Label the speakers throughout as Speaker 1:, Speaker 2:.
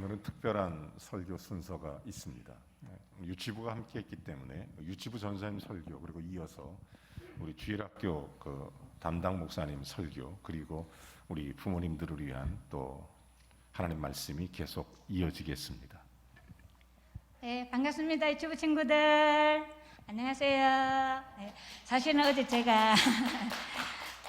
Speaker 1: 오늘은 특별한 설교 순서가 있습니다. 유치부가 함께했기 때문에 유치부 전사님 설교, 그리고 이어서 우리 주일학교 담당 목사님 설교, 그리고 우리 부모님들을 위한 또 하나님 말씀이 계속 이어지겠습니다.
Speaker 2: 네, 반갑습니다. 유치부 친구들. 안녕하세요. 네, 사실은 어제 제가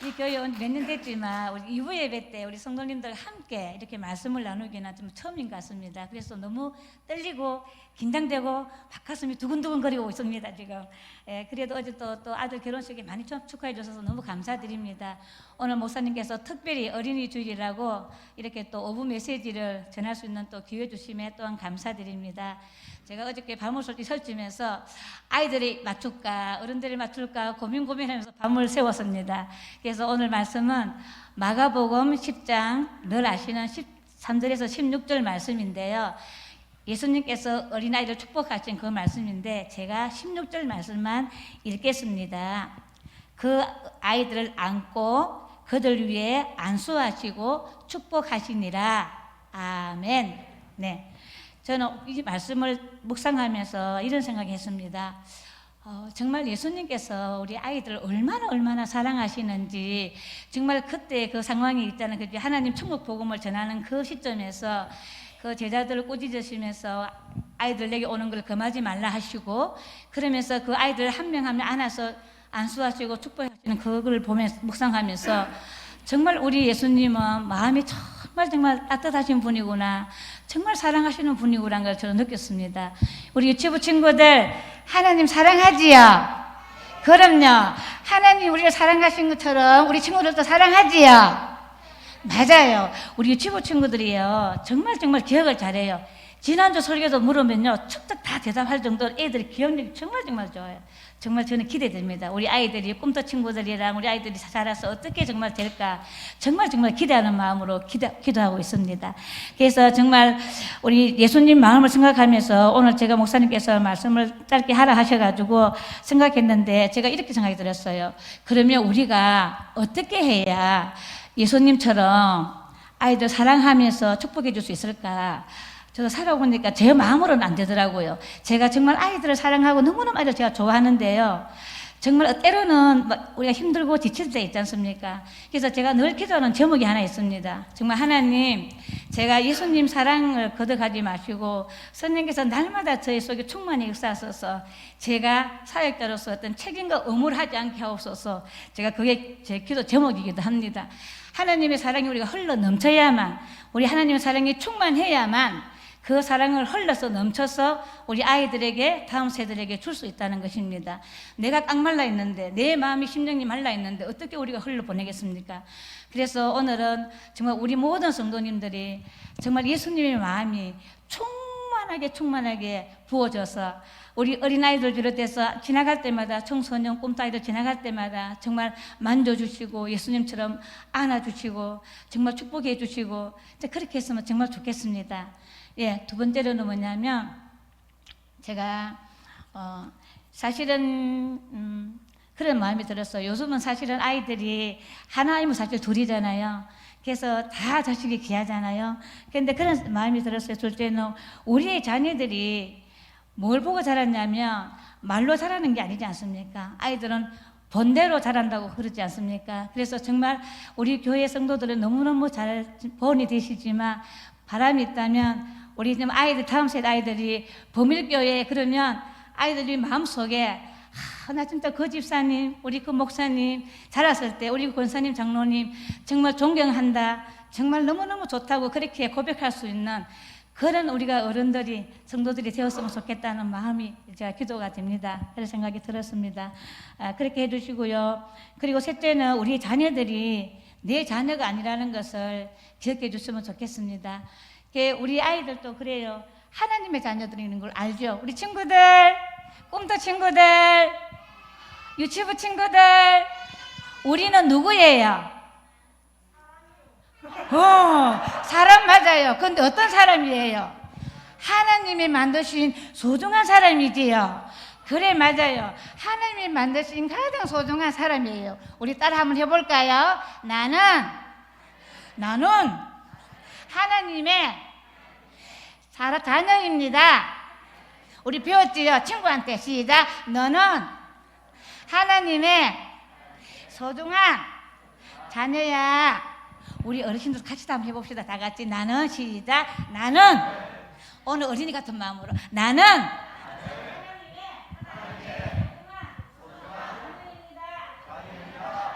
Speaker 2: 이 교회 온 몇 년 됐지만 우리 이부 예배 때 우리 성도님들 함께 이렇게 말씀을 나누기는 좀 처음인 것 같습니다. 그래서 너무 떨리고 긴장되고 바깥가슴이 두근두근거리고 있습니다 지금. 그래도 어제 또 아들 결혼식에 많이 축하해 주셔서 너무 감사드립니다. 오늘 목사님께서 특별히 어린이 주일이라고 이렇게 또 오후 메시지를 전할 수 있는 또 기회 주심에 또한 감사드립니다. 제가 어저께 밤을 솔직히 설치면서 아이들이 맞출까 어른들이 맞출까 고민하면서 밤을 새웠습니다. 그래서 오늘 말씀은 마가복음 10장 늘 아시는 13절에서 16절 말씀인데요. 예수님께서 어린아이를 축복하신 그 말씀인데 제가 16절 말씀만 읽겠습니다. 그 아이들을 안고 그들 위에 안수하시고 축복하시니라. 아멘. 네. 저는 이 말씀을 묵상하면서 이런 생각을 했습니다. 정말 예수님께서 우리 아이들을 얼마나 사랑하시는지, 정말 그때 그 상황이 있잖아요. 그 하나님 천국 복음을 전하는 그 시점에서 그 제자들을 꾸짖으시면서 아이들 내게 오는 걸 금하지 말라 하시고, 그러면서 그 아이들 한 명 한 명 안아서 안수하시고 축복하시는 그걸 보면서 묵상하면서 정말 우리 예수님은 마음이 정말 따뜻하신 분이구나, 정말 사랑하시는 분이구나라는 걸 저는 느꼈습니다. 우리 유치부 친구들 하나님 사랑하지요? 그럼요. 하나님 우리를 사랑하신 것처럼 우리 친구들도 사랑하지요? 맞아요. 우리 유치부 친구들이요 정말 기억을 잘해요. 지난주 설교도 물으면요 척척 다 대답할 정도로 애들이 기억력이 정말 좋아요. 정말 저는 기대됩니다. 우리 아이들이 꿈터 친구들이랑 우리 아이들이 자라서 어떻게 정말 될까 정말 기대하는 마음으로 기도하고 있습니다. 그래서 정말 우리 예수님 마음을 생각하면서 오늘 제가 목사님께서 말씀을 짧게 하라 하셔가지고 생각했는데 제가 이렇게 생각이 들었어요. 그러면 우리가 어떻게 해야 예수님처럼 아이들 사랑하면서 축복해 줄 수 있을까? 저도 살아보니까 제 마음으로는 안 되더라고요. 제가 정말 아이들을 사랑하고 너무너무 아이들 제가 좋아하는데요. 정말 때로는 우리가 힘들고 지칠 때 있지 않습니까? 그래서 제가 늘 기도하는 제목이 하나 있습니다. 정말 하나님, 제가 예수님 사랑을 거듭하지 마시고 성령께서 날마다 저희 속에 충만히 역사하소서, 제가 사역자로서 어떤 책임과 의무를 하지 않게 하옵소서. 제가 그게 제 기도 제목이기도 합니다. 하나님의 사랑이 우리가 흘러 넘쳐야만, 우리 하나님의 사랑이 충만해야만 그 사랑을 흘러서 넘쳐서 우리 아이들에게, 다음 세대들에게 줄 수 있다는 것입니다. 내가 꽉 말라 있는데, 내 마음이 심령이 말라 있는데 어떻게 우리가 흘러보내겠습니까? 그래서 오늘은 정말 우리 모든 성도님들이 정말 예수님의 마음이 충만하게 부어져서 우리 어린아이들 비롯해서 지나갈 때마다, 청소년 꿈따이들 지나갈 때마다 정말 만져주시고 예수님처럼 안아주시고 정말 축복해 주시고 그렇게 했으면 정말 좋겠습니다. 두 번째로는 뭐냐면, 제가 사실은 그런 마음이 들었어요. 요즘은 사실은 아이들이 하나이면 사실 둘이잖아요. 그래서 다 자식이 귀하잖아요. 그런데 그런 마음이 들었어요. 둘째는 우리의 자녀들이 뭘 보고 자랐냐면 말로 자라는 게 아니지 않습니까? 아이들은 본대로 자란다고 그러지 않습니까? 그래서 정말 우리 교회 성도들은 너무너무 잘 보온이 되시지만 바람이 있다면 우리 아이들, 다음 세대 아이들이 범일교회 그러면 아이들이 마음속에 나 진짜 그 집사님, 우리 그 목사님 자랐을 때 우리 권사님, 장로님 정말 존경한다, 정말 너무너무 좋다고 그렇게 고백할 수 있는 그런 우리가 어른들이, 성도들이 되었으면 좋겠다는 마음이 제가 기도가 됩니다. 그런 생각이 들었습니다. 그렇게 해주시고요. 그리고 셋째는 우리 자녀들이 내 자녀가 아니라는 것을 기억해 주시면 좋겠습니다. 우리 아이들도 그래요. 하나님의 자녀들인 걸 알죠. 우리 친구들, 꿈터 친구들, 유치부 친구들, 우리는 누구예요? 사람 맞아요. 근데 어떤 사람이에요? 하나님이 만드신 소중한 사람이지요. 그래, 맞아요. 하나님이 만드신 가장 소중한 사람이에요. 우리 따라 한번 해볼까요? 나는 하나님의 자녀입니다. 우리 배웠지요? 친구한테 시작. 너는 하나님의 소중한 자녀야. 우리 어르신들 같이 한번 해봅시다. 다 같이. 나는 시작. 나는 오늘 어린이 같은 마음으로 나는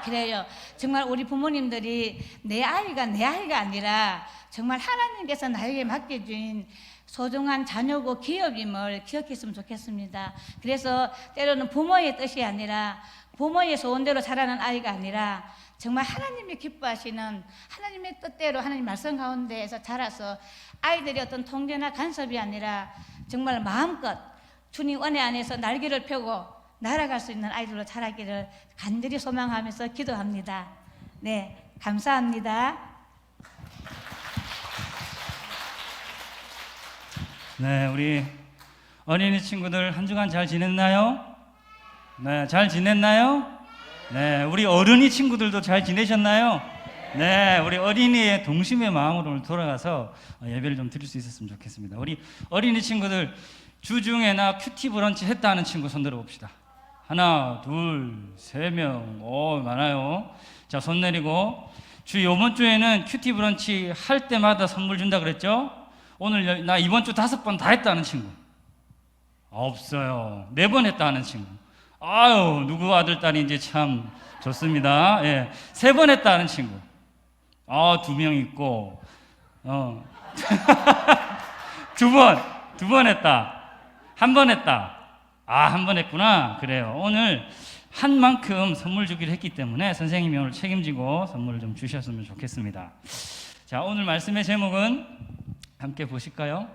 Speaker 2: 그래요. 정말 우리 부모님들이 내 아이가 아니라 정말 하나님께서 나에게 맡겨준 소중한 자녀고 기업임을 기억했으면 좋겠습니다. 그래서 때로는 부모의 뜻이 아니라 부모의 소원대로 자라는 아이가 아니라 정말 하나님이 기뻐하시는 하나님의 뜻대로 하나님 말씀 가운데에서 자라서 아이들이 어떤 통제나 간섭이 아니라 정말 마음껏 주님 은혜 안에서 날개를 펴고 날아갈 수 있는 아이들로 자라기를 간절히 소망하면서 기도합니다. 네, 감사합니다.
Speaker 3: 네, 우리 어린이 친구들 한 주간 잘 지냈나요? 네, 잘 지냈나요? 네, 우리 어른이 친구들도 잘 지내셨나요? 네, 우리 어린이의 동심의 마음으로 오늘 돌아가서 예배를 좀 드릴 수 있었으면 좋겠습니다. 우리 어린이 친구들 주중에나 큐티 브런치 했다는 친구 손 들어봅시다. 하나, 둘, 세 명. 오, 많아요. 자, 손 내리고. 이번 주에는 큐티 브런치 할 때마다 선물 준다 그랬죠? 오늘 나 이번 주 5번 다 했다는 친구 없어요. 4번 했다는 친구. 아유, 누구 아들 딸인지 참 좋습니다. 예, 3번 했다는 친구. 2명 있고, 2번 했다. 1번 했다. 1번 했구나. 그래요. 오늘 한 만큼 선물 주기로 했기 때문에 선생님이 오늘 책임지고 선물을 좀 주셨으면 좋겠습니다. 자, 오늘 말씀의 제목은 함께 보실까요?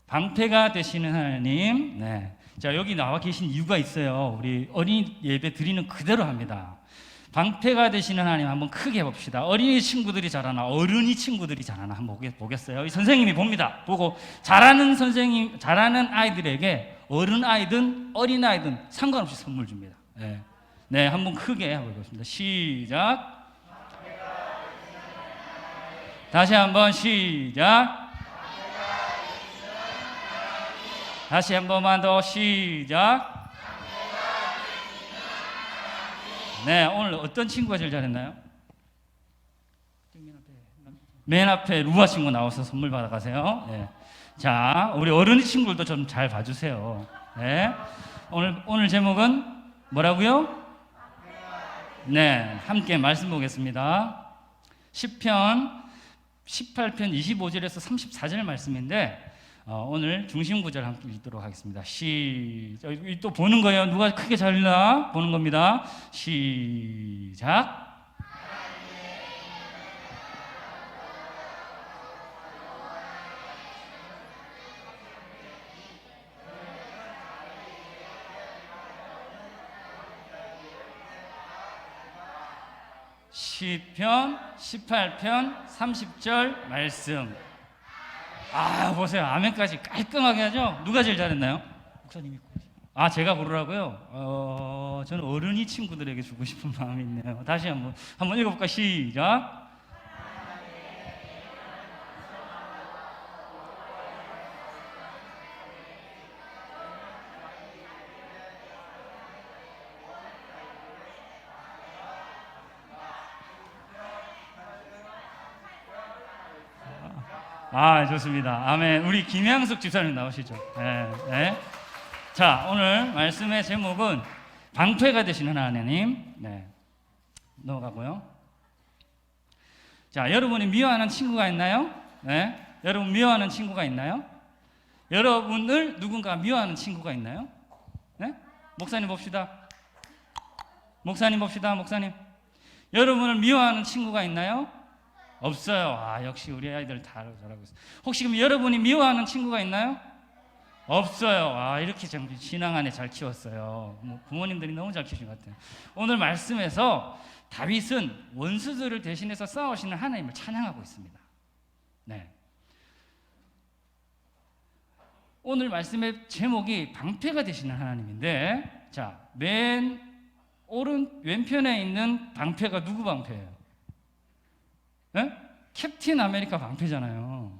Speaker 3: 방패가 되시는 하나님. 네. 자, 여기 나와 계신 이유가 있어요. 우리 어린이 예배 드리는 그대로 합니다. 방패가 되시는 하나님 한번 크게 해봅시다. 어린이 친구들이 잘하나 어른이 친구들이 잘하나 한번 보겠어요. 선생님이 봅니다. 보고 잘하는 선생님, 잘하는 아이들에게 어른 아이든 어린 아이든 상관없이 선물 줍니다. 네, 네, 한번 크게 해보겠습니다. 시작. 다시 한번 시작. 다시 한 번만 더 시작. 네, 오늘 어떤 친구가 제일 잘했나요? 맨 앞에 루아 친구 나와서 선물 받아가세요. 네. 자, 우리 어른이 친구들도 좀 잘 봐주세요. 네. 오늘 제목은 뭐라고요? 네, 함께 말씀 보겠습니다. 시편 18편 25절에서 34절 말씀인데 오늘 중심 구절 함께 읽도록 하겠습니다. 또 보는 거예요. 누가 크게 잘 읽나? 보는 겁니다. 시작. 시편 18편 30절 말씀. 보세요. 아멘까지 깔끔하게 하죠. 누가 제일 잘했나요? 목사님이. 제가 고르라고요? 저는 어른이 친구들에게 주고 싶은 마음이 있네요. 다시 한번 읽어볼까? 시작. 좋습니다. 아멘. 우리 김양숙 집사님 나오시죠. 네, 네. 자, 오늘 말씀의 제목은 방패가 되시는 하나님. 네. 넘어가고요. 자, 여러분이 미워하는 친구가 있나요? 네. 여러분 미워하는 친구가 있나요? 여러분을 누군가 미워하는 친구가 있나요? 네? 목사님 봅시다. 목사님. 여러분을 미워하는 친구가 있나요? 없어요. 역시 우리 아이들 다 잘하고 있어요. 혹시 그럼 여러분이 미워하는 친구가 있나요? 없어요. 이렇게 신앙 안에 잘 키웠어요. 부모님들이 너무 잘 키우신 것 같아요. 오늘 말씀에서 다윗은 원수들을 대신해서 싸우시는 하나님을 찬양하고 있습니다. 네. 오늘 말씀의 제목이 방패가 되시는 하나님인데, 자, 맨 왼편에 있는 방패가 누구 방패예요? 네? 캡틴 아메리카 방패잖아요.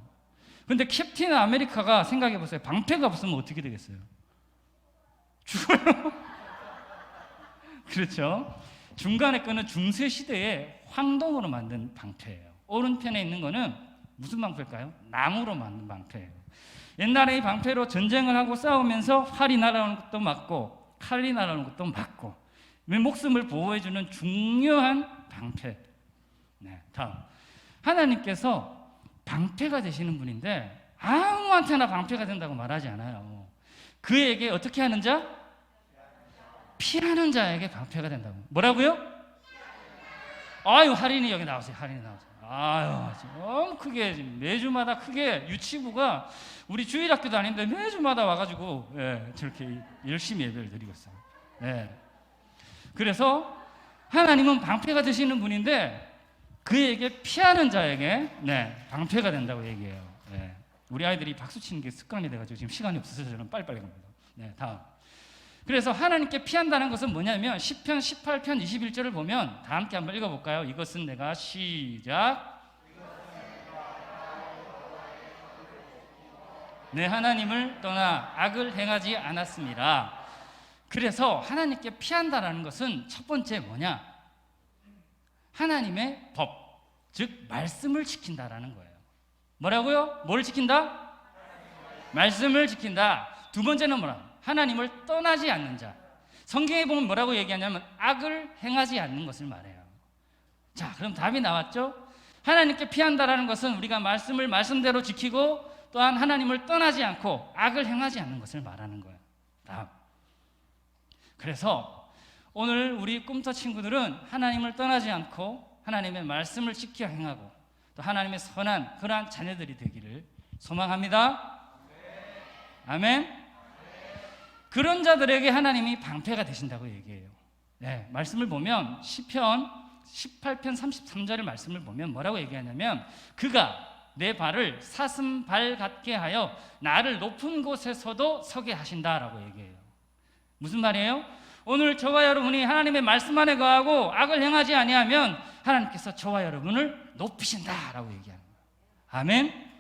Speaker 3: 근데 캡틴 아메리카가 생각해 보세요. 방패가 없으면 어떻게 되겠어요? 죽어요. 그렇죠? 중간에 거는 중세 시대에 황동으로 만든 방패예요. 오른편에 있는 거는 무슨 방패일까요? 나무로 만든 방패예요. 옛날에 이 방패로 전쟁을 하고 싸우면서 활이 날아오는 것도 맞고 칼이 날아오는 것도 맞고 목숨을 보호해주는 중요한 방패. 네, 다음. 하나님께서 방패가 되시는 분인데 아무한테나 방패가 된다고 말하지 않아요. 그에게 어떻게 하는 자? 피하는 자에게 방패가 된다고. 뭐라고요? 아유, 할인이 여기 나오세요. 할인이 나오세요. 아유, 너무 크게 매주마다 크게 유치부가 우리 주일학교 다니는데 매주마다 와가지고 저렇게 열심히 예배를 드리고 있어요. 그래서 하나님은 방패가 되시는 분인데 그에게 피하는 자에게 방패가 된다고 얘기해요. 우리 아이들이 박수 치는 게 습관이 돼가지고 지금 시간이 없어서 저는 빨리빨리 갑니다. 다음. 그래서 하나님께 피한다는 것은 뭐냐면 시편 18편 21절을 보면 다 함께 한번 읽어볼까요? 이것은 내가 시작. 내 하나님을 떠나 악을 행하지 않았습니다. 그래서 하나님께 피한다는 것은 첫 번째 뭐냐? 하나님의 법, 즉 말씀을 지킨다라는 거예요. 뭐라고요? 뭘 지킨다? 말씀을 지킨다. 두 번째는 뭐라? 하나님을 떠나지 않는 자. 성경에 보면 뭐라고 얘기하냐면 악을 행하지 않는 것을 말해요. 자, 그럼 답이 나왔죠? 하나님께 피한다라는 것은 우리가 말씀을 말씀대로 지키고 또한 하나님을 떠나지 않고 악을 행하지 않는 것을 말하는 거예요. 다음. 그래서 오늘 우리 꿈터 친구들은 하나님을 떠나지 않고 하나님의 말씀을 지켜 행하고 또 하나님의 선한 그러한 자녀들이 되기를 소망합니다. 아멘. 그런 자들에게 하나님이 방패가 되신다고 얘기해요. 말씀을 보면 시편 18편 33절의 말씀을 보면 뭐라고 얘기하냐면 그가 내 발을 사슴발 같게 하여 나를 높은 곳에서도 서게 하신다라고 얘기해요. 무슨 말이에요? 오늘 저와 여러분이 하나님의 말씀 안에 거하고 악을 행하지 아니하면 하나님께서 저와 여러분을 높이신다라고 얘기하는 거예요. 아멘.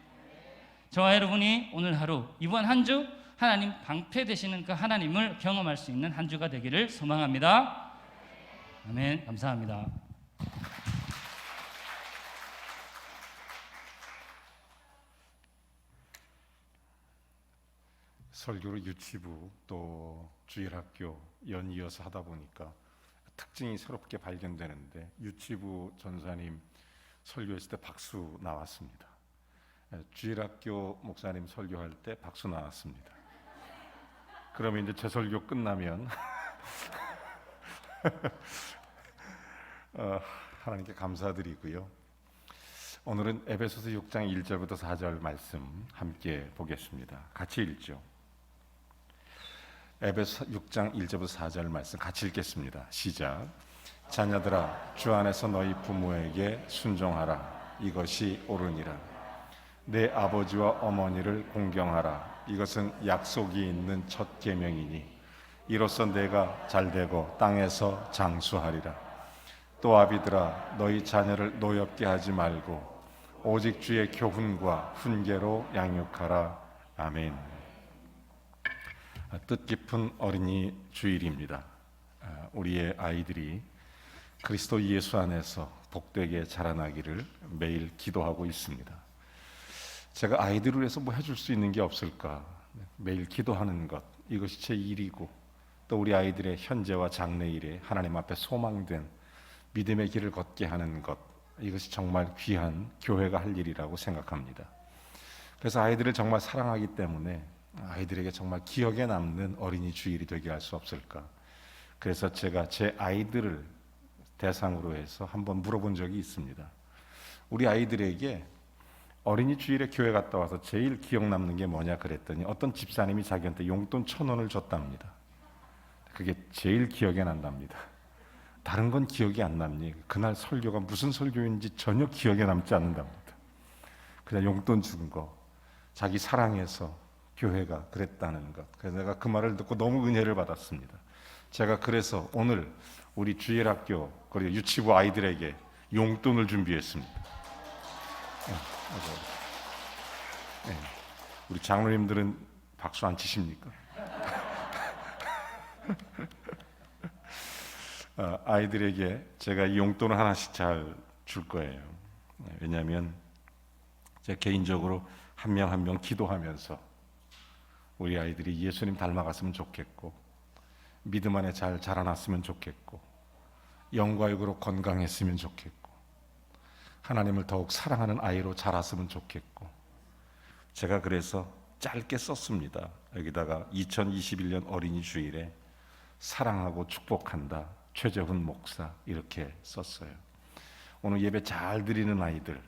Speaker 3: 저와 여러분이 오늘 하루 이번 한 주 하나님 방패 되시는 그 하나님을 경험할 수 있는 한 주가 되기를 소망합니다. 아멘. 감사합니다.
Speaker 1: 설교를 유치부 또 주일학교 연이어서 하다 보니까 특징이 새롭게 발견되는데 유치부 전사님 설교했을 때 박수 나왔습니다. 주일학교 목사님 설교할 때 박수 나왔습니다. 그러면 이제 제 설교 끝나면 하나님께 감사드리고요. 오늘은 에베소서 6장 1절부터 4절 말씀 함께 보겠습니다. 같이 읽죠. 에베소 6장 1절부터 4절 말씀 같이 읽겠습니다. 시작. 자녀들아 주 안에서 너희 부모에게 순종하라. 이것이 옳으니라. 내 아버지와 어머니를 공경하라. 이것은 약속이 있는 첫 계명이니 이로써 내가 잘되고 땅에서 장수하리라. 또 아비들아 너희 자녀를 노엽게 하지 말고 오직 주의 교훈과 훈계로 양육하라. 아멘. 뜻깊은 어린이 주일입니다. 우리의 아이들이 그리스도 예수 안에서 복되게 자라나기를 매일 기도하고 있습니다. 제가 아이들을 위해서 뭐 해줄 수 있는 게 없을까? 매일 기도하는 것, 이것이 제 일이고 또 우리 아이들의 현재와 장래일에 하나님 앞에 소망된 믿음의 길을 걷게 하는 것, 이것이 정말 귀한 교회가 할 일이라고 생각합니다. 그래서 아이들을 정말 사랑하기 때문에 아이들에게 정말 기억에 남는 어린이 주일이 되게 할 수 없을까? 그래서 제가 제 아이들을 대상으로 해서 한번 물어본 적이 있습니다. 우리 아이들에게 어린이 주일에 교회 갔다 와서 제일 기억 남는 게 뭐냐 그랬더니 어떤 집사님이 자기한테 용돈 1,000원을 줬답니다. 그게 제일 기억에 난답니다. 다른 건 기억이 안 남니? 그날 설교가 무슨 설교인지 전혀 기억에 남지 않는답니다. 그냥 용돈 준 거, 자기 사랑해서 교회가 그랬다는 것. 그래서 내가 그 말을 듣고 너무 은혜를 받았습니다. 제가 그래서 오늘 우리 주일학교 그리고 유치부 아이들에게 용돈을 준비했습니다. 맞아요. 네. 우리 장로님들은 박수 안 치십니까? 아이들에게 제가 이 용돈을 하나씩 잘 줄 거예요. 왜냐하면 제가 개인적으로 한 명 한 명 기도하면서 우리 아이들이 예수님 닮아갔으면 좋겠고, 믿음 안에 잘 자라났으면 좋겠고, 영과 육으로 건강했으면 좋겠고, 하나님을 더욱 사랑하는 아이로 자랐으면 좋겠고, 제가 그래서 짧게 썼습니다. 여기다가 2021년 어린이 주일에 사랑하고 축복한다 최재훈 목사 이렇게 썼어요. 오늘 예배 잘 드리는 아이들,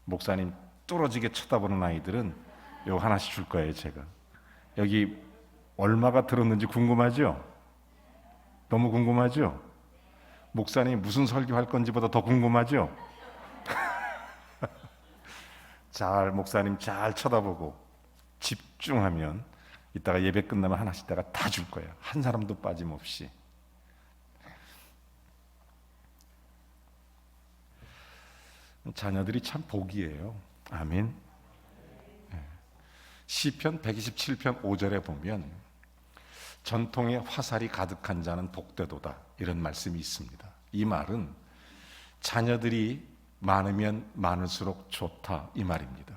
Speaker 1: 목사님 뚫어지게 쳐다보는 아이들은 요 하나씩 줄 거예요. 제가 여기 얼마가 들었는지 궁금하죠? 너무 궁금하죠? 목사님 무슨 설교할 건지보다 더 궁금하죠? 잘 목사님 잘 쳐다보고 집중하면 이따가 예배 끝나면 하나씩 다가 다 줄 거예요. 한 사람도 빠짐없이. 자녀들이 참 복이에요. 아멘. 시편 127편 5절에 보면 전통의 화살이 가득한 자는 복되도다 이런 말씀이 있습니다. 이 말은 자녀들이 많으면 많을수록 좋다 이 말입니다.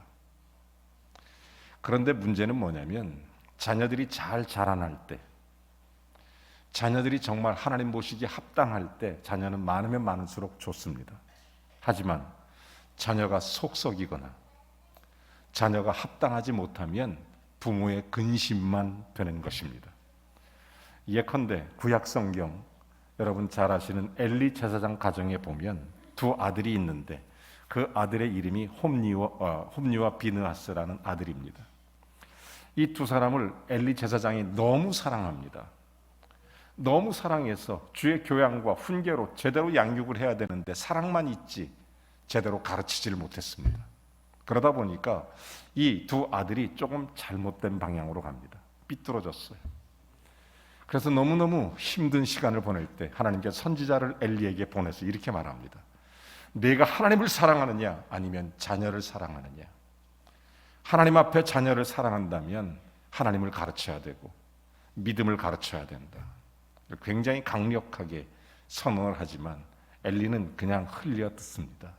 Speaker 1: 그런데 문제는 뭐냐면 자녀들이 잘 자라날 때, 자녀들이 정말 하나님 보시기에 합당할 때 자녀는 많으면 많을수록 좋습니다. 하지만 자녀가 속썩이거나 자녀가 합당하지 못하면 부모의 근심만 되는 것입니다. 예컨대 구약 성경 여러분 잘 아시는 엘리 제사장 가정에 보면 두 아들이 있는데 그 아들의 이름이 홈리와 비느하스라는 아들입니다. 이 두 사람을 엘리 제사장이 너무 사랑합니다. 너무 사랑해서 주의 교양과 훈계로 제대로 양육을 해야 되는데 사랑만 있지 제대로 가르치지를 못했습니다. 그러다 보니까 이 두 아들이 조금 잘못된 방향으로 갑니다. 삐뚤어졌어요. 그래서 너무너무 힘든 시간을 보낼 때 하나님께서 선지자를 엘리에게 보내서 이렇게 말합니다. 내가 하나님을 사랑하느냐 아니면 자녀를 사랑하느냐. 하나님 앞에 자녀를 사랑한다면 하나님을 가르쳐야 되고 믿음을 가르쳐야 된다. 굉장히 강력하게 선언을 하지만 엘리는 그냥 흘려 듣습니다.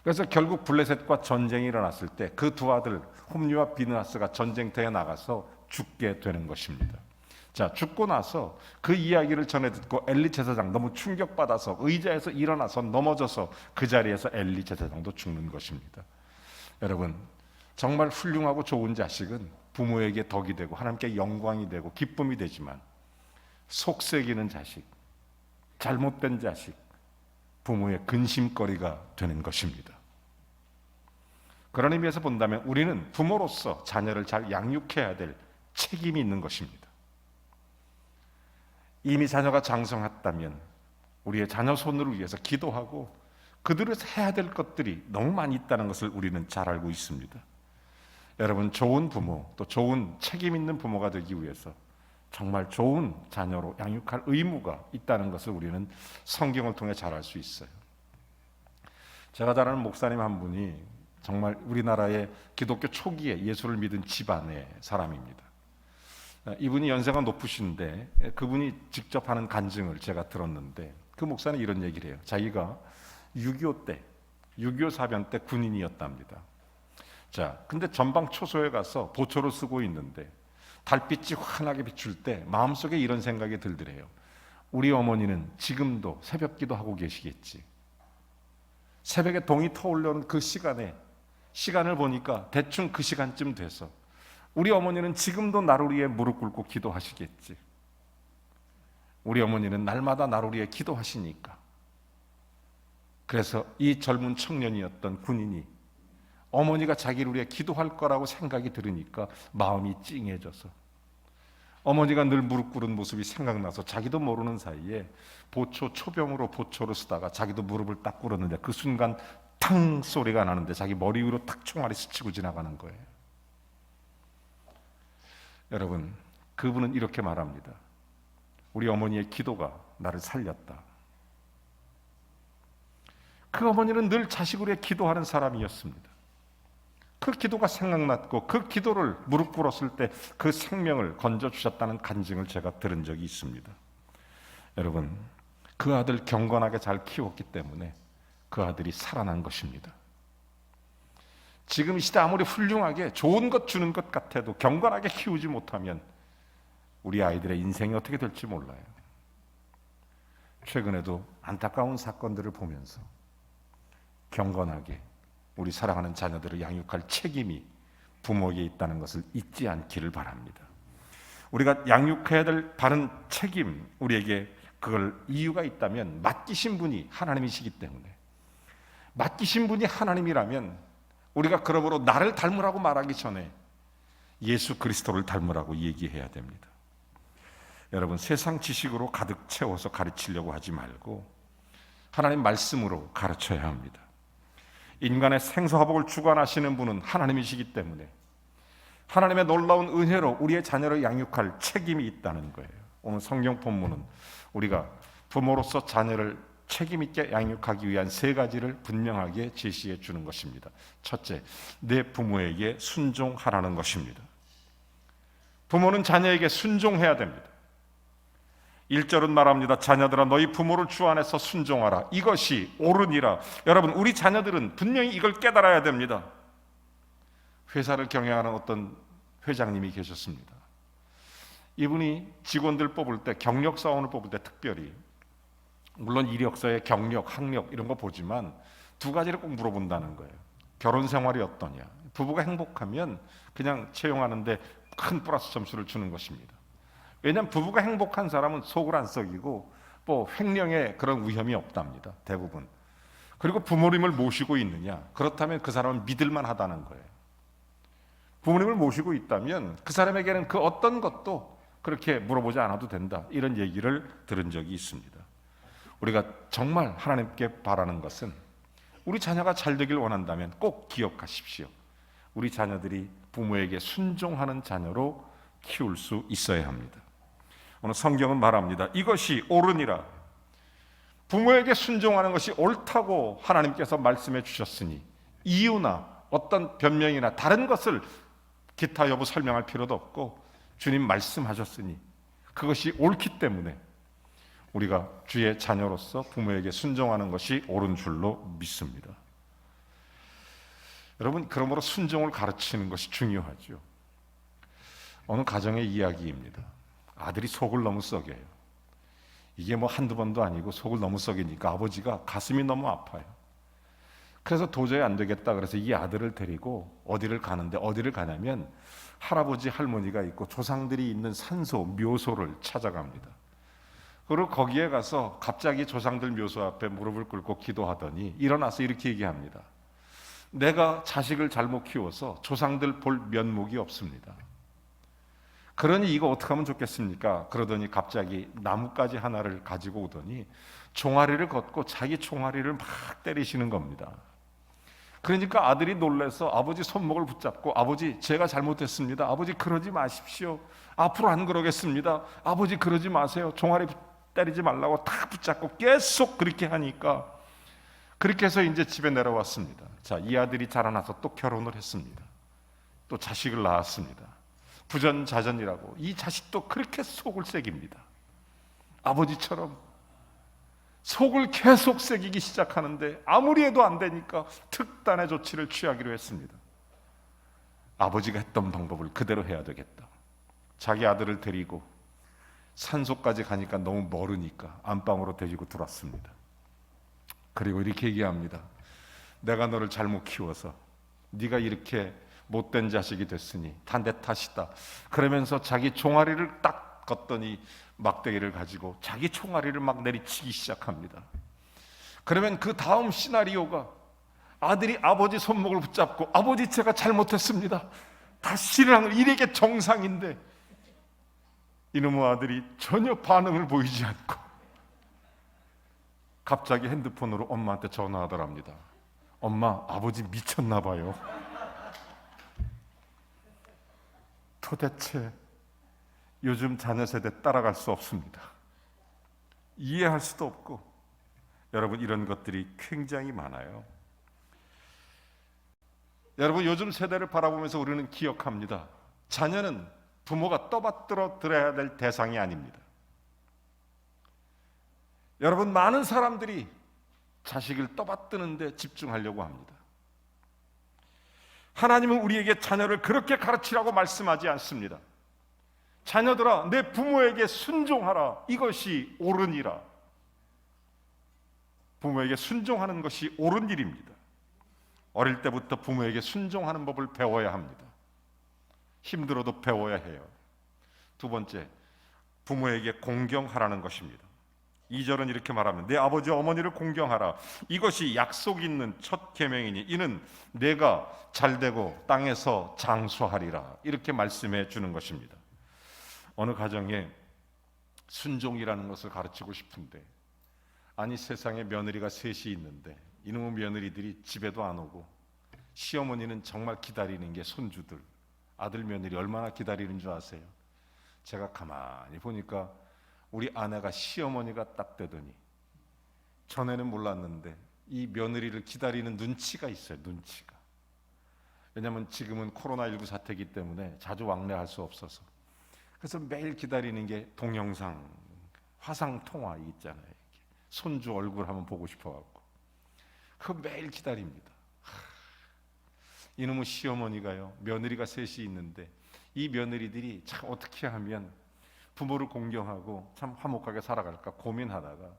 Speaker 1: 그래서 결국 블레셋과 전쟁이 일어났을 때 그 두 아들 홈리와 비느하스가 전쟁터에 나가서 죽게 되는 것입니다. 자, 죽고 나서 그 이야기를 전해 듣고 엘리 제사장 너무 충격받아서 의자에서 일어나서 넘어져서 그 자리에서 엘리 제사장도 죽는 것입니다. 여러분, 정말 훌륭하고 좋은 자식은 부모에게 덕이 되고 하나님께 영광이 되고 기쁨이 되지만 속썩이는 자식, 잘못된 자식, 부모의 근심거리가 되는 것입니다. 그런 의미에서 본다면 우리는 부모로서 자녀를 잘 양육해야 될 책임이 있는 것입니다. 이미 자녀가 장성했다면 우리의 자녀 손을 위해서 기도하고 그들을 해야 될 것들이 너무 많이 있다는 것을 우리는 잘 알고 있습니다. 여러분, 좋은 부모, 또 좋은 책임 있는 부모가 되기 위해서 정말 좋은 자녀로 양육할 의무가 있다는 것을 우리는 성경을 통해 잘 알 수 있어요. 제가 잘 아는 목사님 한 분이 정말 우리나라의 기독교 초기에 예수를 믿은 집안의 사람입니다. 이분이 연세가 높으신데 그분이 직접 하는 간증을 제가 들었는데 그 목사는 이런 얘기를 해요. 자기가 6.25 때, 6.25 사변 때 군인이었답니다. 자, 근데 전방 초소에 가서 보초를 쓰고 있는데 달빛이 환하게 비출 때 마음속에 이런 생각이 들더래요. 우리 어머니는 지금도 새벽기도 하고 계시겠지. 새벽에 동이 터올려오는 그 시간을 보니까 대충 그 시간쯤 돼서 우리 어머니는 지금도 나를 위해 무릎 꿇고 기도하시겠지. 우리 어머니는 날마다 나를 위해 기도하시니까. 그래서 이 젊은 청년이었던 군인이 어머니가 자기를 위해 기도할 거라고 생각이 들으니까 마음이 찡해져서 어머니가 늘 무릎 꿇은 모습이 생각나서 자기도 모르는 사이에 초병으로 보초를 쓰다가 자기도 무릎을 딱 꿇었는데 그 순간 탕 소리가 나는데 자기 머리 위로 탁 총알이 스치고 지나가는 거예요. 여러분, 그분은 이렇게 말합니다. 우리 어머니의 기도가 나를 살렸다. 그 어머니는 늘 자식을 위해 기도하는 사람이었습니다. 그 기도가 생각났고 그 기도를 무릎 꿇었을 때 그 생명을 건져주셨다는 간증을 제가 들은 적이 있습니다. 여러분, 그 아들 경건하게 잘 키웠기 때문에 그 아들이 살아난 것입니다. 지금 이 시대 아무리 훌륭하게 좋은 것 주는 것 같아도 경건하게 키우지 못하면 우리 아이들의 인생이 어떻게 될지 몰라요. 최근에도 안타까운 사건들을 보면서 경건하게 우리 사랑하는 자녀들을 양육할 책임이 부모에게 있다는 것을 잊지 않기를 바랍니다. 우리가 양육해야 될 바른 책임, 우리에게 그걸 이유가 있다면 맡기신 분이 하나님이시기 때문에, 맡기신 분이 하나님이라면 우리가 그러므로 나를 닮으라고 말하기 전에 예수 그리스도를 닮으라고 얘기해야 됩니다. 여러분, 세상 지식으로 가득 채워서 가르치려고 하지 말고 하나님 말씀으로 가르쳐야 합니다. 인간의 생사화복을 주관하시는 분은 하나님이시기 때문에 하나님의 놀라운 은혜로 우리의 자녀를 양육할 책임이 있다는 거예요. 오늘 성경 본문은 우리가 부모로서 자녀를 책임 있게 양육하기 위한 3가지를 분명하게 제시해 주는 것입니다. 첫째, 내 부모에게 순종하라는 것입니다. 부모는 자녀에게 순종해야 됩니다. 1절은 말합니다. 자녀들아 너희 부모를 주 안에서 순종하라. 이것이 옳으니라. 여러분, 우리 자녀들은 분명히 이걸 깨달아야 됩니다. 회사를 경영하는 어떤 회장님이 계셨습니다. 이분이 직원들 뽑을 때, 경력 사원을 뽑을 때 특별히, 물론 이력서에 경력, 학력 이런 거 보지만 2가지를 꼭 물어본다는 거예요. 결혼 생활이 어떠냐. 부부가 행복하면 그냥 채용하는데 큰 플러스 점수를 주는 것입니다. 왜냐하면 부부가 행복한 사람은 속을 안 썩이고 뭐 횡령에 그런 위험이 없답니다. 대부분. 그리고 부모님을 모시고 있느냐. 그렇다면 그 사람은 믿을만 하다는 거예요. 부모님을 모시고 있다면 그 사람에게는 그 어떤 것도 그렇게 물어보지 않아도 된다. 이런 얘기를 들은 적이 있습니다. 우리가 정말 하나님께 바라는 것은 우리 자녀가 잘 되길 원한다면 꼭 기억하십시오. 우리 자녀들이 부모에게 순종하는 자녀로 키울 수 있어야 합니다. 오늘 성경은 말합니다. 이것이 옳으니라. 부모에게 순종하는 것이 옳다고 하나님께서 말씀해 주셨으니 이유나 어떤 변명이나 다른 것을 기타 여부 설명할 필요도 없고 주님 말씀하셨으니 그것이 옳기 때문에 우리가 주의 자녀로서 부모에게 순종하는 것이 옳은 줄로 믿습니다. 여러분, 그러므로 순종을 가르치는 것이 중요하죠. 어느 가정의 이야기입니다. 아들이 속을 너무 썩여요. 이게 뭐 한두 번도 아니고 속을 너무 썩이니까 아버지가 가슴이 너무 아파요. 그래서 도저히 안 되겠다 그래서 이 아들을 데리고 어디를 가는데, 어디를 가냐면 할아버지 할머니가 있고 조상들이 있는 산소, 묘소를 찾아갑니다. 그리고 거기에 가서 갑자기 조상들 묘소 앞에 무릎을 꿇고 기도하더니 일어나서 이렇게 얘기합니다. 내가 자식을 잘못 키워서 조상들 볼 면목이 없습니다. 그러니 이거 어떻게 하면 좋겠습니까? 그러더니 갑자기 나뭇가지 하나를 가지고 오더니 종아리를 걷고 자기 종아리를 막 때리시는 겁니다. 그러니까 아들이 놀라서 아버지 손목을 붙잡고 아버지 제가 잘못했습니다. 아버지 그러지 마십시오. 앞으로 안 그러겠습니다. 아버지 그러지 마세요. 종아리 때리지 말라고 탁 붙잡고 계속 그렇게 하니까 그렇게 해서 이제 집에 내려왔습니다. 자, 이 아들이 자라나서 또 결혼을 했습니다. 또 자식을 낳았습니다. 부전자전이라고 이 자식도 그렇게 속을 새깁니다. 아버지처럼 속을 계속 새기기 시작하는데 아무리 해도 안 되니까 특단의 조치를 취하기로 했습니다. 아버지가 했던 방법을 그대로 해야 되겠다. 자기 아들을 데리고 산소까지 가니까 너무 멀으니까 안방으로 데리고 들어왔습니다. 그리고 이렇게 얘기합니다. 내가 너를 잘못 키워서 네가 이렇게 못된 자식이 됐으니 다 내 탓이다. 그러면서 자기 종아리를 딱 걷더니 막대기를 가지고 자기 종아리를 막 내리치기 시작합니다. 그러면 그 다음 시나리오가 아들이 아버지 손목을 붙잡고 아버지 제가 잘못했습니다. 다시는 이게 정상인데 이놈의 아들이 전혀 반응을 보이지 않고 갑자기 핸드폰으로 엄마한테 전화하더랍니다. 엄마, 아버지 미쳤나 봐요. 도대체 요즘 자녀 세대 따라갈 수 없습니다. 이해할 수도 없고 여러분, 이런 것들이 굉장히 많아요. 여러분, 요즘 세대를 바라보면서 우리는 기억합니다. 자녀는 부모가 떠받들어 들어야 될 대상이 아닙니다. 여러분, 많은 사람들이 자식을 떠받드는 데 집중하려고 합니다. 하나님은 우리에게 자녀를 그렇게 가르치라고 말씀하지 않습니다. 자녀들아, 내 부모에게 순종하라. 이것이 옳으니라. 부모에게 순종하는 것이 옳은 일입니다. 어릴 때부터 부모에게 순종하는 법을 배워야 합니다. 힘들어도 배워야 해요. 두 번째, 부모에게 공경하라는 것입니다. 2절은 이렇게 말합니다. 내 아버지 어머니를 공경하라. 이것이 약속 있는 첫 계명이니 이는 내가 잘되고 땅에서 장수하리라. 이렇게 말씀해 주는 것입니다. 어느 가정에 순종이라는 것을 가르치고 싶은데, 아니 세상에 며느리가 셋이 있는데 이놈의 며느리들이 집에도 안 오고, 시어머니는 정말 기다리는 게 손주들, 아들 며느리 얼마나 기다리는 줄 아세요? 제가 가만히 보니까 우리 아내가 시어머니가 딱 되더니, 전에는 몰랐는데 이 며느리를 기다리는 눈치가 있어요. 눈치가. 왜냐하면 지금은 코로나19 사태이기 때문에 자주 왕래할 수 없어서, 그래서 매일 기다리는 게 동영상, 화상통화 있잖아요. 이렇게. 손주 얼굴 한번 보고 싶어갖고 그거 매일 기다립니다. 이놈의 시어머니가요, 며느리가 셋이 있는데 이 며느리들이 참 어떻게 하면 부모를 공경하고 참 화목하게 살아갈까 고민하다가,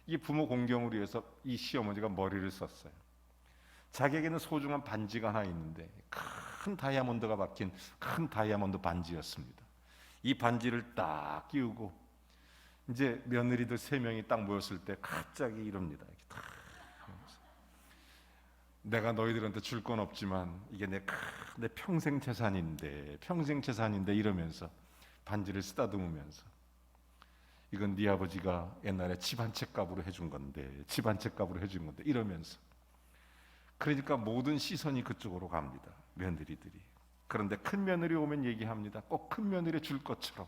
Speaker 1: 이 부모 공경을 위해서 이 시어머니가 머리를 썼어요. 자기에게는 소중한 반지가 하나 있는데 큰 다이아몬드가 박힌 큰 다이아몬드 반지였습니다. 이 반지를 딱 끼우고 이제 며느리들 3명이 딱 모였을 때 갑자기 이럽니다. 이렇게 딱 하면서, 내가 너희들한테 줄 건 없지만 이게 내 평생 재산인데 이러면서 반지를 쓰다듬으면서, 이건 네 아버지가 옛날에 집 한 채 값으로 해준 건데 이러면서, 그러니까 모든 시선이 그쪽으로 갑니다. 며느리들이. 그런데 큰 며느리 오면 얘기합니다. 꼭 큰 며느리 줄 것처럼.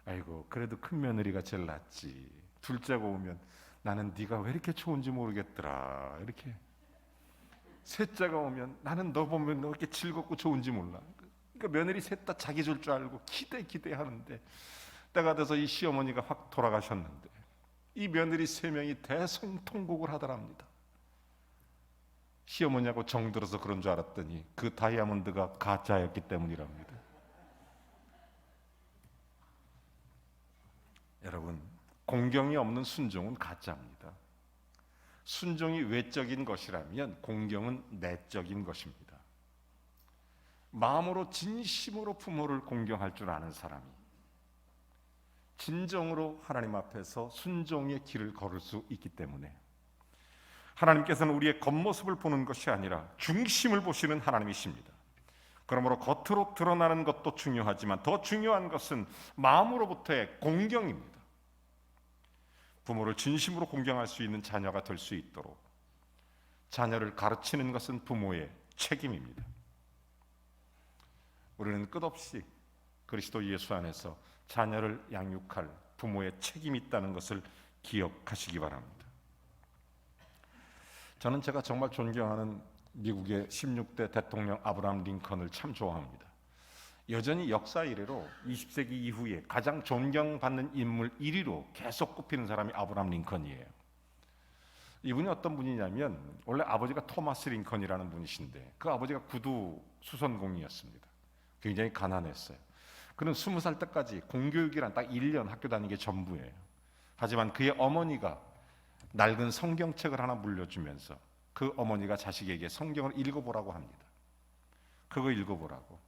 Speaker 1: 아이고, 그래도 큰 며느리가 제일 낫지. 둘째가 오면 나는 네가 왜 이렇게 좋은지 모르겠더라. 이렇게. 셋째가 오면 나는 너 보면 너 이렇게 즐겁고 좋은지 몰라. 그러니까 며느리 셋 다 자기 줄 줄 알고 기대하는데, 때가 돼서 이 시어머니가 확 돌아가셨는데 이 며느리 3명이 대성통곡을 하더랍니다. 시어머니하고 정들어서 그런 줄 알았더니 그 다이아몬드가 가짜였기 때문이랍니다. 여러분, 공경이 없는 순종은 가짜입니다. 순종이 외적인 것이라면 공경은 내적인 것입니다. 마음으로 진심으로 부모를 공경할 줄 아는 사람이 진정으로 하나님 앞에서 순종의 길을 걸을 수 있기 때문에, 하나님께서는 우리의 겉모습을 보는 것이 아니라 중심을 보시는 하나님이십니다. 그러므로 겉으로 드러나는 것도 중요하지만 더 중요한 것은 마음으로부터의 공경입니다. 부모를 진심으로 공경할 수 있는 자녀가 될 수 있도록 자녀를 가르치는 것은 부모의 책임입니다. 우리는 끝없이 그리스도 예수 안에서 자녀를 양육할 부모의 책임이 있다는 것을 기억하시기 바랍니다. 저는 제가 정말 존경하는 미국의 16대 대통령 아브라함 링컨을 참 좋아합니다. 여전히 역사 이래로 20세기 이후에 가장 존경받는 인물 1위로 계속 꼽히는 사람이 아브라함 링컨이에요. 이분이 어떤 분이냐면, 원래 아버지가 토마스 링컨이라는 분이신데 그 아버지가 구두 수선공이었습니다. 굉장히 가난했어요. 그는 20살 때까지 공교육이란 딱 1년 학교 다니는 게 전부예요. 하지만 그의 어머니가 낡은 성경책을 하나 물려주면서 그 어머니가 자식에게 성경을 읽어보라고 합니다. 그거 읽어보라고.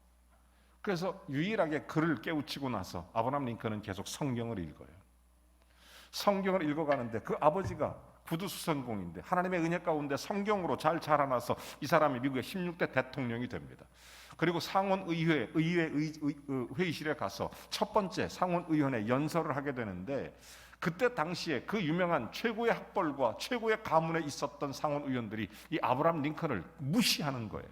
Speaker 1: 그래서 유일하게 그를 깨우치고 나서 아브라함 링컨은 계속 성경을 읽어요. 성경을 읽어가는데 그 아버지가 구두수선공인데 하나님의 은혜 가운데 성경으로 잘 자라나서 이 사람이 미국의 16대 대통령이 됩니다. 그리고 상원의회 회의실에 가서 첫 번째 상원의원회 연설을 하게 되는데, 그때 당시에 그 유명한 최고의 학벌과 최고의 가문에 있었던 상원의원들이 이 아브라함 링컨을 무시하는 거예요.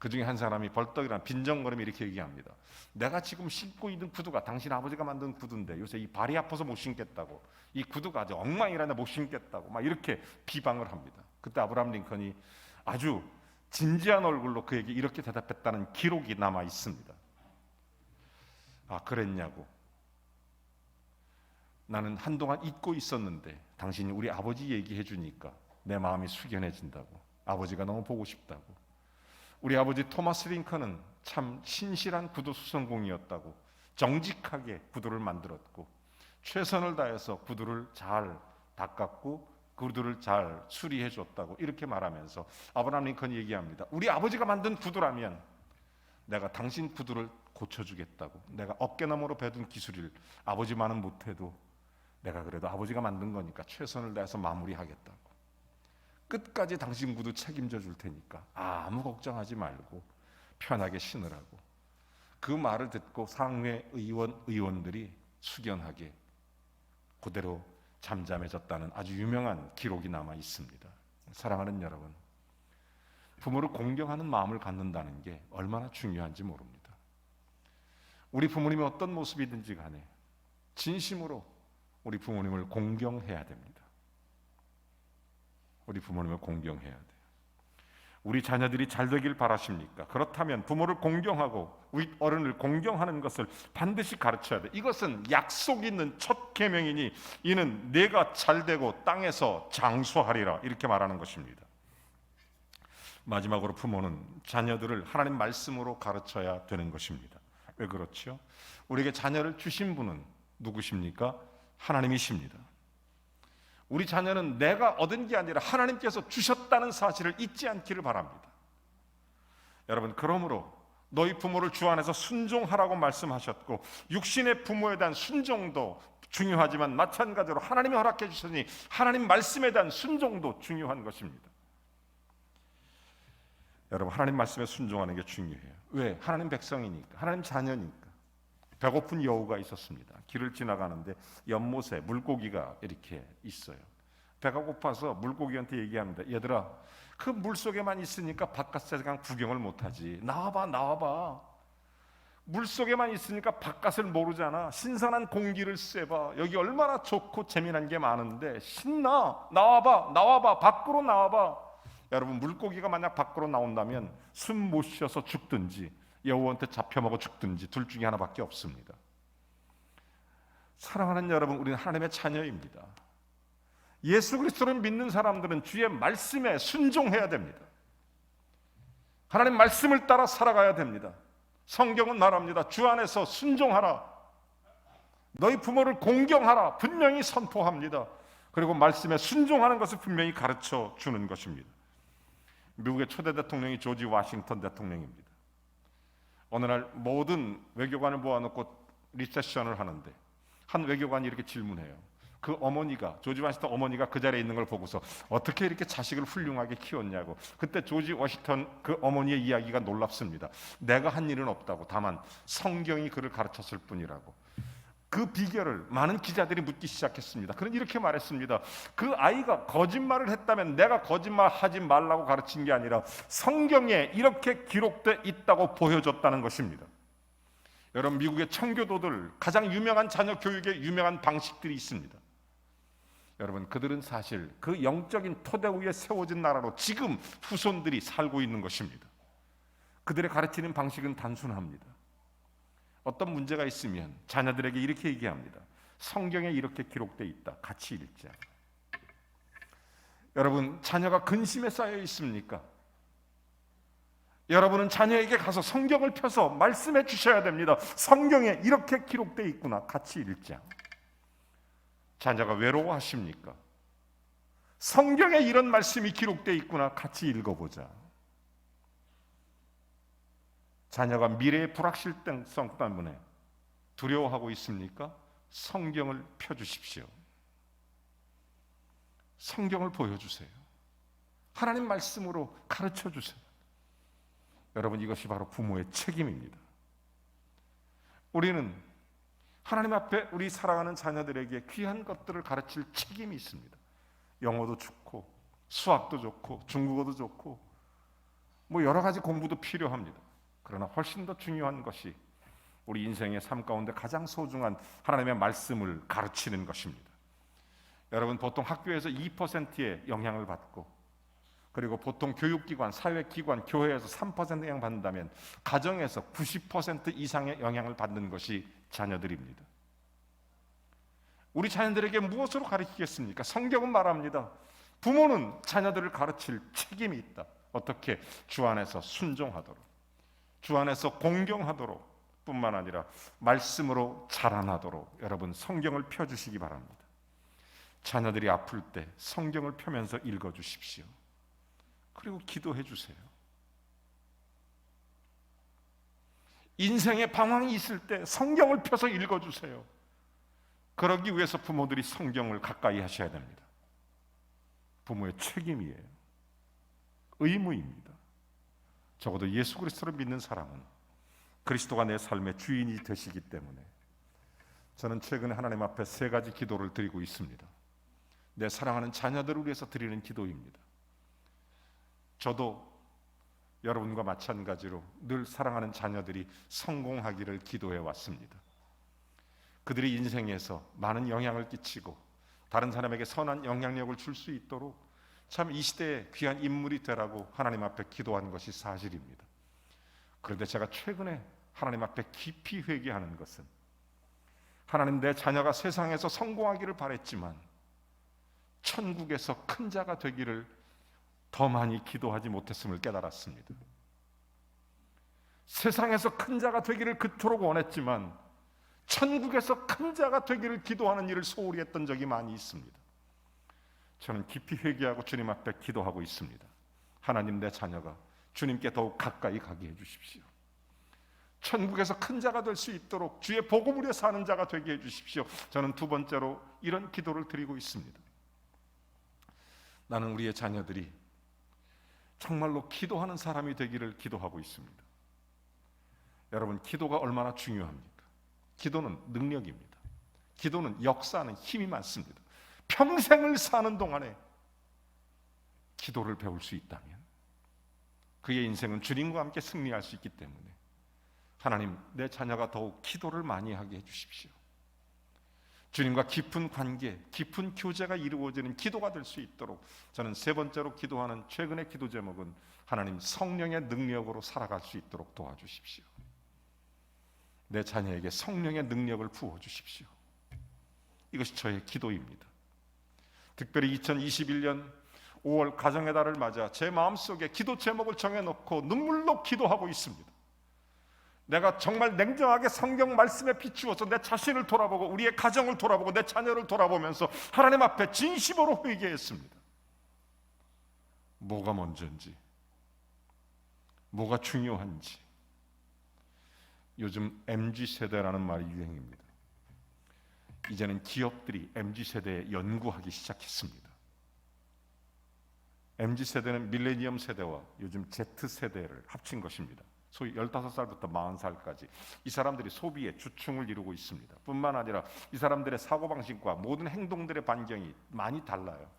Speaker 1: 그 중에 한 사람이 벌떡 일어나 빈정거리며 이렇게 얘기합니다. 내가 지금 신고 있는 구두가 당신 아버지가 만든 구두인데 요새 이 발이 아파서 못 신겠다고, 이 구두가 아주 엉망이라는데 못 신겠다고 막 이렇게 비방을 합니다. 그때 아브라함 링컨이 아주 진지한 얼굴로 그에게 이렇게 대답했다는 기록이 남아 있습니다. 아, 그랬냐고. 나는 한동안 잊고 있었는데 당신이 우리 아버지 얘기해 주니까 내 마음이 숙연해진다고. 아버지가 너무 보고 싶다고. 우리 아버지 토마스 링컨은 참 신실한 구두 수선공이었다고. 정직하게 구두를 만들었고 최선을 다해서 구두를 잘 닦았고 구두를 잘 수리해 줬다고 이렇게 말하면서 아브라함 링컨이 얘기합니다. 우리 아버지가 만든 구두라면 내가 당신 구두를 고쳐주겠다고. 내가 어깨너머로 배둔 기술을 아버지만은 못해도 내가 그래도 아버지가 만든 거니까 최선을 다해서 마무리하겠다고. 끝까지 당신 구두 책임져 줄 테니까 아무 걱정하지 말고 편하게 신으라고. 그 말을 듣고 상회 의원들이 숙연하게 그대로 잠잠해졌다는 아주 유명한 기록이 남아 있습니다. 사랑하는 여러분, 부모를 공경하는 마음을 갖는다는 게 얼마나 중요한지 모릅니다. 우리 부모님이 어떤 모습이든지 간에 진심으로 우리 부모님을 공경해야 됩니다. 우리 부모님을 공경해야 돼요. 우리 자녀들이 잘 되길 바라십니까? 그렇다면 부모를 공경하고 우리 어른을 공경하는 것을 반드시 가르쳐야 돼. 이것은 약속 있는 첫 계명이니 이는 내가 잘 되고 땅에서 장수하리라 이렇게 말하는 것입니다. 마지막으로 부모는 자녀들을 하나님 말씀으로 가르쳐야 되는 것입니다. 왜 그렇죠? 우리에게 자녀를 주신 분은 누구십니까? 하나님이십니다. 우리 자녀는 내가 얻은 게 아니라 하나님께서 주셨다는 사실을 잊지 않기를 바랍니다. 여러분, 그러므로 너희 부모를 주 안에서 순종하라고 말씀하셨고 육신의 부모에 대한 순종도 중요하지만 마찬가지로 하나님이 허락해 주시니 하나님 말씀에 대한 순종도 중요한 것입니다. 여러분, 하나님 말씀에 순종하는 게 중요해요. 왜? 하나님 백성이니까, 하나님 자녀니까. 배고픈 여우가 있었습니다. 길을 지나가는데 연못에 물고기가 이렇게 있어요. 배가 고파서 물고기한테 얘기합니다. 얘들아, 그 물속에만 있으니까 바깥에 그냥 구경을 못하지. 나와봐. 물속에만 있으니까 바깥을 모르잖아. 신선한 공기를 쐬봐. 여기 얼마나 좋고 재미난 게 많은데 신나. 나와봐. 밖으로 나와봐. 여러분, 물고기가 만약 밖으로 나온다면 숨 못 쉬어서 죽든지 여우한테 잡혀먹어 죽든지 둘 중에 하나밖에 없습니다. 사랑하는 여러분, 우리는 하나님의 자녀입니다. 예수 그리스도를 믿는 사람들은 주의 말씀에 순종해야 됩니다. 하나님 말씀을 따라 살아가야 됩니다. 성경은 말합니다. 주 안에서 순종하라. 너희 부모를 공경하라. 분명히 선포합니다. 그리고 말씀에 순종하는 것을 분명히 가르쳐 주는 것입니다. 미국의 초대 대통령이 조지 워싱턴 대통령입니다. 어느 날 모든 외교관을 모아놓고 리세션을 하는데 한 외교관이 이렇게 질문해요. 그 어머니가, 조지 워싱턴 어머니가 그 자리에 있는 걸 보고서 어떻게 이렇게 자식을 훌륭하게 키웠냐고. 그때 조지 워싱턴 그 어머니의 이야기가 놀랍습니다. 내가 한 일은 없다고, 다만 성경이 그를 가르쳤을 뿐이라고. 그 비결을 많은 기자들이 묻기 시작했습니다. 그는 이렇게 말했습니다. 그 아이가 거짓말을 했다면 내가 거짓말하지 말라고 가르친 게 아니라 성경에 이렇게 기록되어 있다고 보여줬다는 것입니다. 여러분, 미국의 청교도들 가장 유명한 자녀 교육의 유명한 방식들이 있습니다. 여러분, 그들은 사실 그 영적인 토대 위에 세워진 나라로 지금 후손들이 살고 있는 것입니다. 그들의 가르치는 방식은 단순합니다. 어떤 문제가 있으면 자녀들에게 이렇게 얘기합니다. 성경에 이렇게 기록되어 있다. 같이 읽자. 여러분, 자녀가 근심에 쌓여 있습니까? 여러분은 자녀에게 가서 성경을 펴서 말씀해 주셔야 됩니다. 성경에 이렇게 기록되어 있구나. 같이 읽자. 자녀가 외로워하십니까? 성경에 이런 말씀이 기록되어 있구나. 같이 읽어보자. 자녀가 미래의 불확실성 때문에 두려워하고 있습니까? 성경을 펴주십시오. 성경을 보여주세요. 하나님 말씀으로 가르쳐주세요. 여러분, 이것이 바로 부모의 책임입니다. 우리는 하나님 앞에 우리 사랑하는 자녀들에게 귀한 것들을 가르칠 책임이 있습니다. 영어도 좋고 수학도 좋고 중국어도 좋고 뭐 여러 가지 공부도 필요합니다. 그러나 훨씬 더 중요한 것이 우리 인생의 삶 가운데 가장 소중한 하나님의 말씀을 가르치는 것입니다. 여러분, 보통 학교에서 2%의 영향을 받고, 그리고 보통 교육기관, 사회기관, 교회에서 3% 영향 받는다면 가정에서 90% 이상의 영향을 받는 것이 자녀들입니다. 우리 자녀들에게 무엇으로 가르치겠습니까? 성경은 말합니다. 부모는 자녀들을 가르칠 책임이 있다. 어떻게? 주 안에서 순종하도록, 주 안에서 공경하도록, 뿐만 아니라 말씀으로 자라나도록 여러분 성경을 펴주시기 바랍니다. 자녀들이 아플 때 성경을 펴면서 읽어주십시오. 그리고 기도해 주세요. 인생에 방황이 있을 때 성경을 펴서 읽어주세요. 그러기 위해서 부모들이 성경을 가까이 하셔야 됩니다. 부모의 책임이에요. 의무입니다. 적어도 예수 그리스도를 믿는 사람은 그리스도가 내 삶의 주인이 되시기 때문에 저는 최근에 하나님 앞에 3가지 기도를 드리고 있습니다. 내 사랑하는 자녀들을 위해서 드리는 기도입니다. 저도 여러분과 마찬가지로 늘 사랑하는 자녀들이 성공하기를 기도해 왔습니다. 그들이 인생에서 많은 영향을 끼치고 다른 사람에게 선한 영향력을 줄 수 있도록 참 이 시대의 귀한 인물이 되라고 하나님 앞에 기도한 것이 사실입니다. 그런데 제가 최근에 하나님 앞에 깊이 회개하는 것은, 하나님, 내 자녀가 세상에서 성공하기를 바랬지만 천국에서 큰 자가 되기를 더 많이 기도하지 못했음을 깨달았습니다. 세상에서 큰 자가 되기를 그토록 원했지만 천국에서 큰 자가 되기를 기도하는 일을 소홀히 했던 적이 많이 있습니다. 저는 깊이 회개하고 주님 앞에 기도하고 있습니다. 하나님, 내 자녀가 주님께 더욱 가까이 가게 해주십시오. 천국에서 큰 자가 될 수 있도록 주의 복음을 위해 사는 자가 되게 해주십시오. 저는 2번째로 이런 기도를 드리고 있습니다. 나는 우리의 자녀들이 정말로 기도하는 사람이 되기를 기도하고 있습니다. 여러분, 기도가 얼마나 중요합니까? 기도는 능력입니다. 기도는 역사하는 힘이 많습니다. 평생을 사는 동안에 기도를 배울 수 있다면 그의 인생은 주님과 함께 승리할 수 있기 때문에 하나님, 내 자녀가 더욱 기도를 많이 하게 해주십시오. 주님과 깊은 관계, 깊은 교제가 이루어지는 기도가 될 수 있도록 저는 3번째로 기도하는 최근의 기도 제목은 하나님, 성령의 능력으로 살아갈 수 있도록 도와주십시오. 내 자녀에게 성령의 능력을 부어주십시오. 이것이 저의 기도입니다. 특별히 2021년 5월 가정의 달을 맞아 제 마음속에 기도 제목을 정해놓고 눈물로 기도하고 있습니다. 내가 정말 냉정하게 성경 말씀에 비추어서 내 자신을 돌아보고 우리의 가정을 돌아보고 내 자녀를 돌아보면서 하나님 앞에 진심으로 회개했습니다. 뭐가 먼저인지, 뭐가 중요한지. 요즘 MZ세대라는 말이 유행입니다. 이제는 기업들이 MZ세대에 연구하기 시작했습니다. MZ세대는 밀레니엄 세대와 요즘 Z세대를 합친 것입니다. 소위 15살부터 40살까지 이 사람들이 소비의 주충을 이루고 있습니다. 뿐만 아니라 이 사람들의 사고방식과 모든 행동들의 반경이 많이 달라요.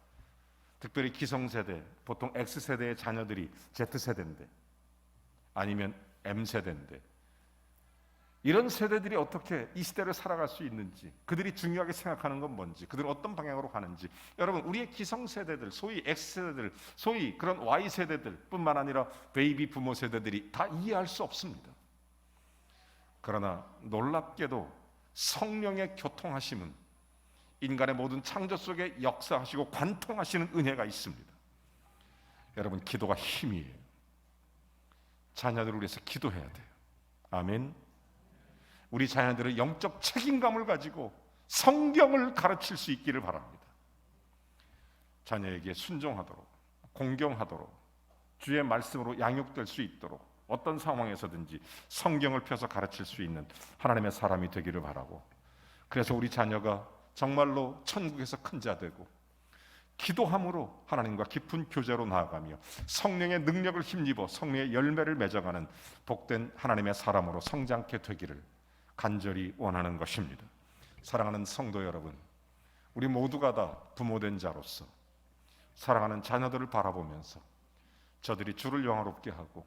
Speaker 1: 특별히 기성세대, 보통 X세대의 자녀들이 Z세대인데 아니면 M세대인데 이런 세대들이 어떻게 이 시대를 살아갈 수 있는지, 그들이 중요하게 생각하는 건 뭔지, 그들은 어떤 방향으로 가는지, 여러분, 우리의 기성세대들, 소위 X세대들, 소위 그런 Y세대들 뿐만 아니라 베이비 부모 세대들이 다 이해할 수 없습니다. 그러나 놀랍게도 성령의 교통하심은 인간의 모든 창조 속에 역사하시고 관통하시는 은혜가 있습니다. 여러분, 기도가 힘이에요. 자녀들을 위해서 기도해야 돼요. 아멘. 우리 자녀들은 영적 책임감을 가지고 성경을 가르칠 수 있기를 바랍니다. 자녀에게 순종하도록, 공경하도록, 주의 말씀으로 양육될 수 있도록 어떤 상황에서든지 성경을 펴서 가르칠 수 있는 하나님의 사람이 되기를 바라고, 그래서 우리 자녀가 정말로 천국에서 큰 자 되고 기도함으로 하나님과 깊은 교제로 나아가며 성령의 능력을 힘입어 성령의 열매를 맺어가는 복된 하나님의 사람으로 성장케 되기를 간절히 원하는 것입니다. 사랑하는 성도 여러분, 우리 모두가 다 부모된 자로서 사랑하는 자녀들을 바라보면서 저들이 주를 영화롭게 하고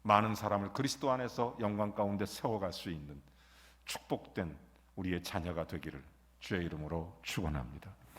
Speaker 1: 많은 사람을 그리스도 안에서 영광 가운데 세워갈 수 있는 축복된 우리의 자녀가 되기를 주의 이름으로 축원합니다.